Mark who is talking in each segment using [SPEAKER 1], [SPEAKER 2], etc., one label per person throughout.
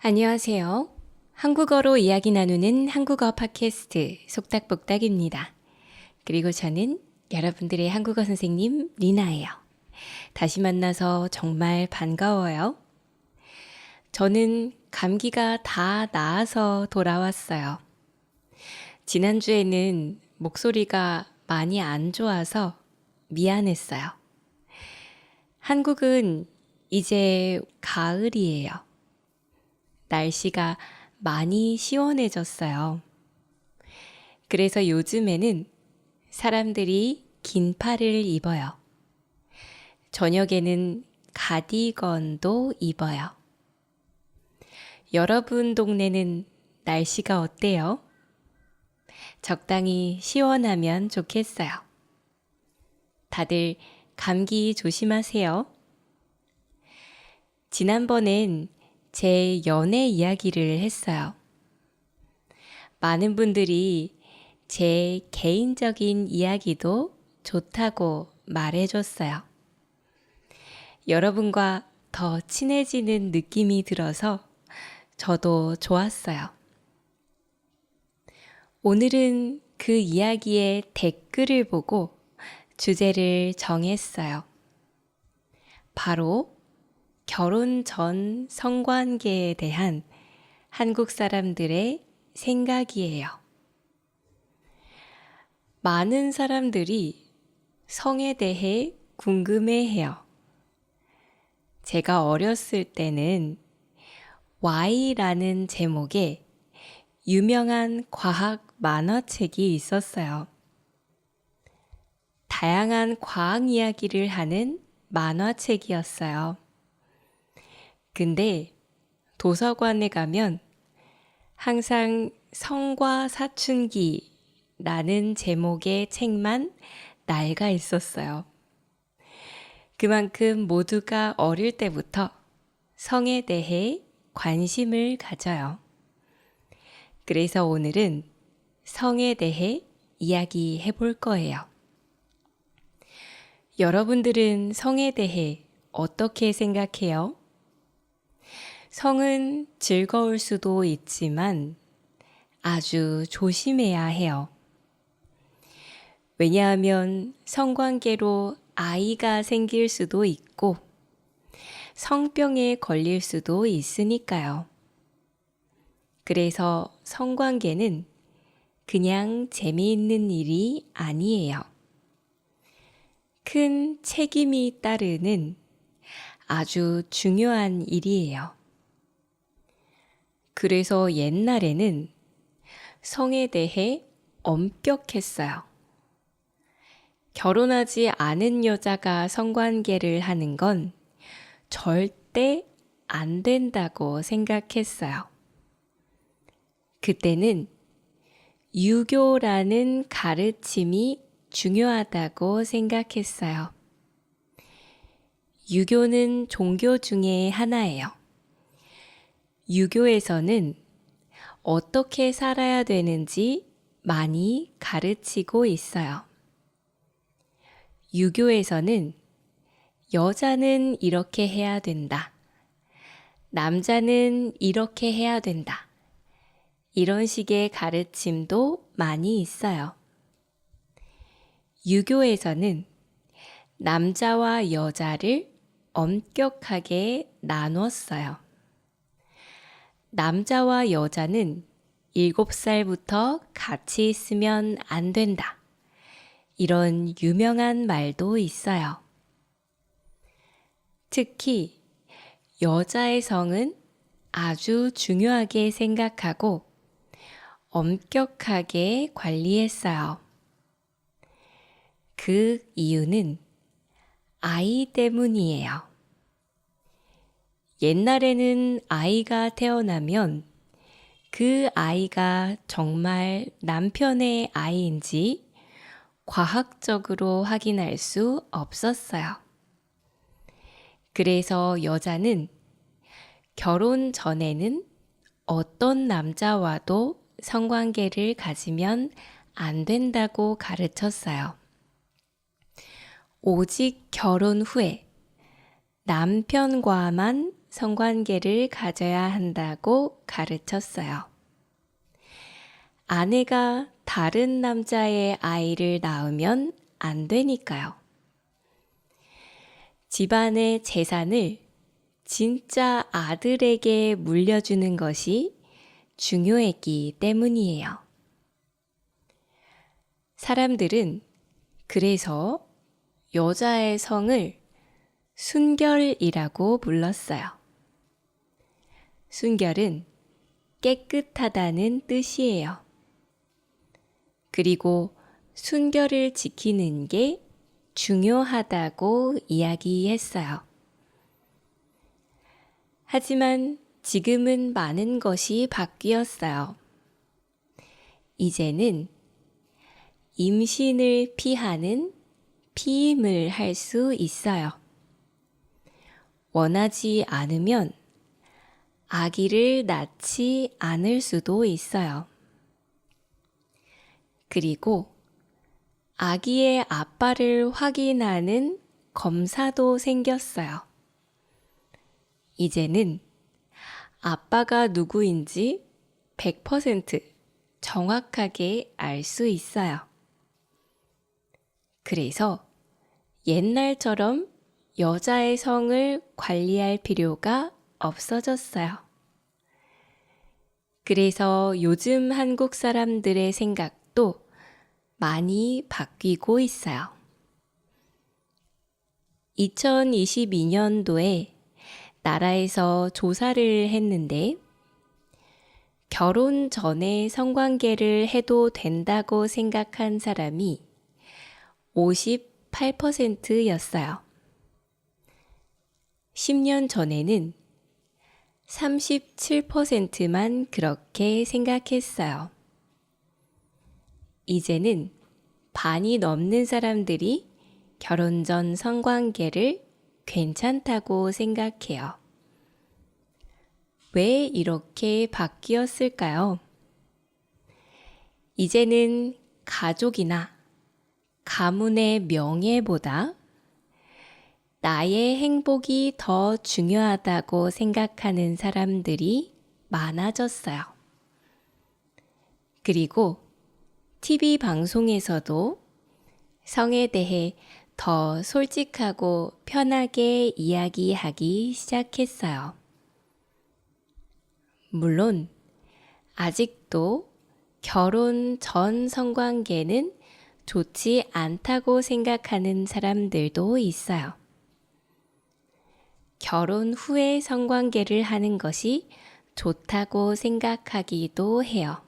[SPEAKER 1] 안녕하세요. 한국어로 이야기 나누는 한국어 팟캐스트 속닥복닥입니다. 그리고 저는 여러분들의 한국어 선생님 리나예요. 다시 만나서 정말 반가워요. 저는 감기가 다 나아서 돌아왔어요. 지난주에는 목소리가 많이 안 좋아서 미안했어요. 한국은 이제 가을이에요. 날씨가 많이 시원해졌어요. 그래서 요즘에는 사람들이 긴팔을 입어요. 저녁에는 가디건도 입어요. 여러분 동네는 날씨가 어때요? 적당히 시원하면 좋겠어요. 다들 감기 조심하세요. 지난번엔 제 연애 이야기를 했어요. 많은 분들이 제 개인적인 이야기도 좋다고 말해줬어요. 여러분과 더 친해지는 느낌이 들어서 저도 좋았어요. 오늘은 그 이야기의 댓글을 보고 주제를 정했어요. 바로 결혼 전 성관계에 대한 한국 사람들의 생각이에요. 많은 사람들이 성에 대해 궁금해해요. 제가 어렸을 때는 Y라는 제목의 유명한 과학 만화책이 있었어요. 다양한 과학 이야기를 하는 만화책이었어요. 근데 도서관에 가면 항상 성과 사춘기라는 제목의 책만 낡아 있었어요. 그만큼 모두가 어릴 때부터 성에 대해 관심을 가져요. 그래서 오늘은 성에 대해 이야기해 볼 거예요. 여러분들은 성에 대해 어떻게 생각해요? 성은 즐거울 수도 있지만 아주 조심해야 해요. 왜냐하면 성관계로 아이가 생길 수도 있고 성병에 걸릴 수도 있으니까요. 그래서 성관계는 그냥 재미있는 일이 아니에요. 큰 책임이 따르는 아주 중요한 일이에요. 그래서 옛날에는 성에 대해 엄격했어요. 결혼하지 않은 여자가 성관계를 하는 건 절대 안 된다고 생각했어요. 그때는 유교라는 가르침이 중요하다고 생각했어요. 유교는 종교 중에 하나예요. 유교에서는 어떻게 살아야 되는지 많이 가르치고 있어요. 유교에서는 여자는 이렇게 해야 된다. 남자는 이렇게 해야 된다. 이런 식의 가르침도 많이 있어요. 유교에서는 남자와 여자를 엄격하게 나눴어요. 남자와 여자는 7살부터 같이 있으면 안 된다. 이런 유명한 말도 있어요. 특히 여자의 성은 아주 중요하게 생각하고 엄격하게 관리했어요. 그 이유는 아이 때문이에요. 옛날에는 아이가 태어나면 그 아이가 정말 남편의 아이인지 과학적으로 확인할 수 없었어요. 그래서 여자는 결혼 전에는 어떤 남자와도 성관계를 가지면 안 된다고 가르쳤어요. 오직 결혼 후에 남편과만 성관계를 가져야 한다고 가르쳤어요. 아내가 다른 남자의 아이를 낳으면 안 되니까요. 집안의 재산을 진짜 아들에게 물려주는 것이 중요했기 때문이에요. 사람들은 그래서 여자의 성을 순결이라고 불렀어요. 순결은 깨끗하다는 뜻이에요. 그리고 순결을 지키는 게 중요하다고 이야기했어요. 하지만 지금은 많은 것이 바뀌었어요. 이제는 임신을 피하는 피임을 할 수 있어요. 원하지 않으면 아기를 낳지 않을 수도 있어요. 그리고 아기의 아빠를 확인하는 검사도 생겼어요. 이제는 아빠가 누구인지 100% 정확하게 알 수 있어요. 그래서 옛날처럼 여자의 성을 관리할 필요가 없어졌어요. 그래서 요즘 한국 사람들의 생각도 많이 바뀌고 있어요. 2022년도에 나라에서 조사를 했는데 결혼 전에 성관계를 해도 된다고 생각한 사람이 58%였어요. 10년 전에는 37%만 그렇게 생각했어요. 이제는 반이 넘는 사람들이 결혼 전 성관계를 괜찮다고 생각해요. 왜 이렇게 바뀌었을까요? 이제는 가족이나 가문의 명예보다 나의 행복이 더 중요하다고 생각하는 사람들이 많아졌어요. 그리고 TV 방송에서도 성에 대해 더 솔직하고 편하게 이야기하기 시작했어요. 물론 아직도 결혼 전 성관계는 좋지 않다고 생각하는 사람들도 있어요. 결혼 후에 성관계를 하는 것이 좋다고 생각하기도 해요.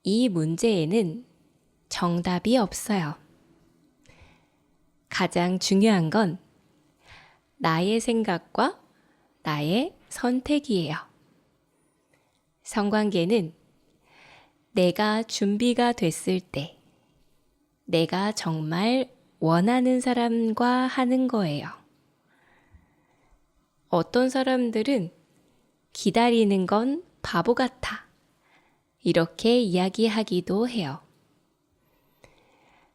[SPEAKER 1] 이 문제에는 정답이 없어요. 가장 중요한 건 나의 생각과 나의 선택이에요. 성관계는 내가 준비가 됐을 때 내가 정말 원하는 사람과 하는 거예요. 어떤 사람들은 기다리는 건 바보 같아. 이렇게 이야기하기도 해요.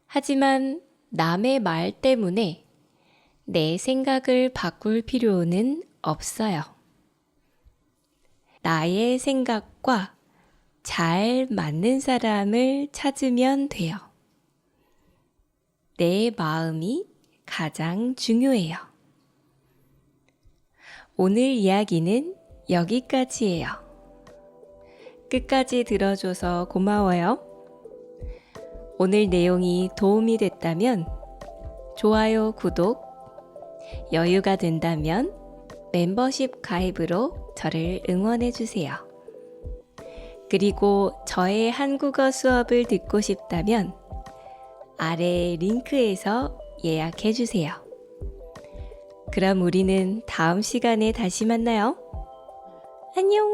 [SPEAKER 1] 하지만 남의 말 때문에 내 생각을 바꿀 필요는 없어요. 나의 생각과 잘 맞는 사람을 찾으면 돼요. 내 마음이 가장 중요해요. 오늘 이야기는 여기까지예요. 끝까지 들어줘서 고마워요. 오늘 내용이 도움이 됐다면 좋아요, 구독, 여유가 된다면 멤버십 가입으로 저를 응원해주세요. 그리고 저의 한국어 수업을 듣고 싶다면 아래 링크에서 예약해주세요. 그럼 우리는 다음 시간에 다시 만나요. 안녕!